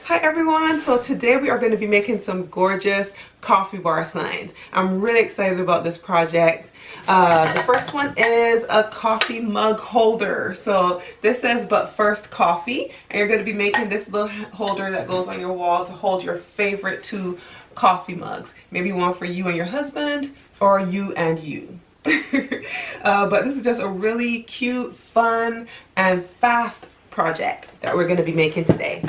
Hi everyone, so today we are going to be making some gorgeous coffee bar signs. I'm really excited about this project. The first one is a coffee mug holder. So this says "but first coffee," and you're going to be making this little holder that goes on your wall to hold your favorite two coffee mugs. Maybe one for you and your husband, or you and you. But this is just a really cute, fun, and fast project that we're going to be making today.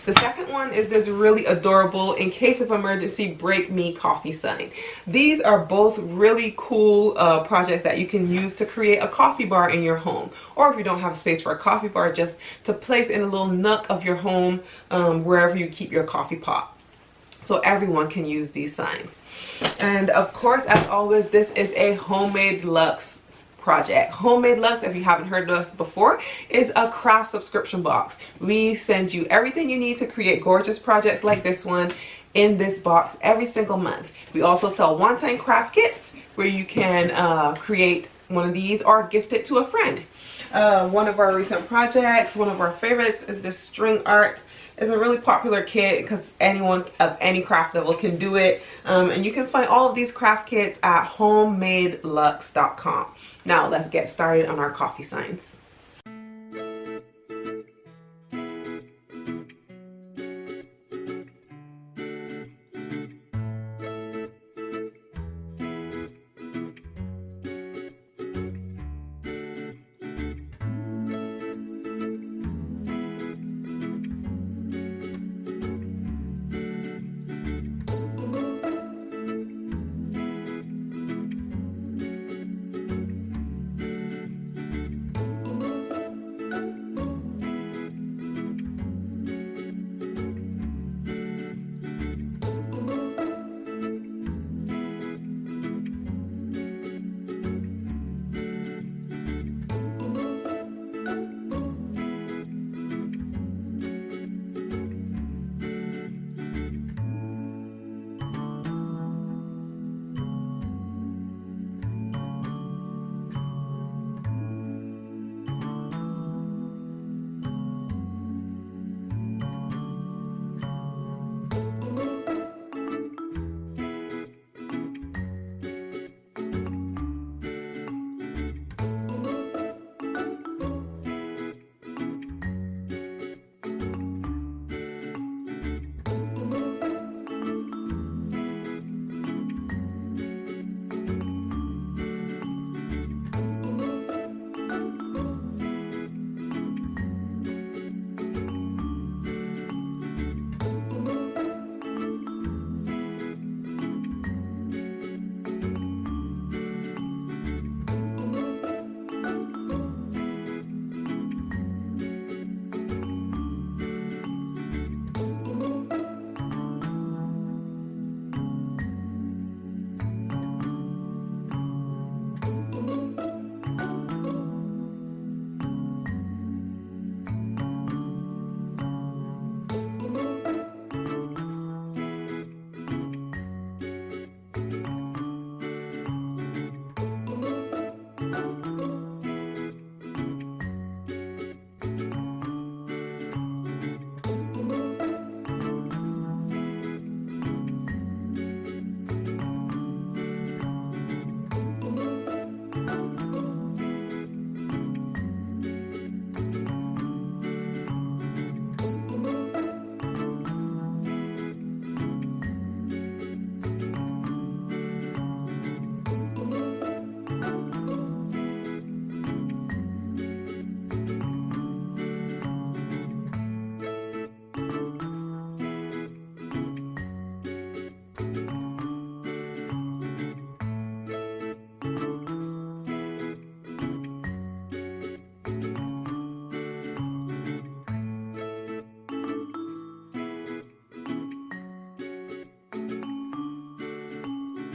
The second one is this really adorable "in case of emergency break me" coffee sign. These are both really cool projects that you can use to create a coffee bar in your home, or if you don't have space for a coffee bar, just to place in a little nook of your home, wherever you keep your coffee pot. So everyone can use these signs. And of course, as always, this is a Homemade Luxe project. Homemade Luxe, if you haven't heard of us before, is a craft subscription box. We send you everything you need to create gorgeous projects like this one in this box every single month. We also sell one-time craft kits where you can create one of these or gift it to a friend. One of our recent projects, one of our favorites, is this string art. It's a really popular kit because anyone of any craft level can do it. And you can find all of these craft kits at homemadeluxe.com. Now let's get started on our coffee signs.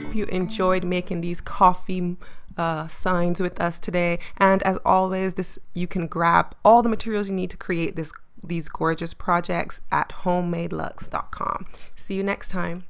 Hope you enjoyed making these coffee signs with us today, and as always, you can grab all the materials you need to create these gorgeous projects at homemadeluxe.com. See you next time.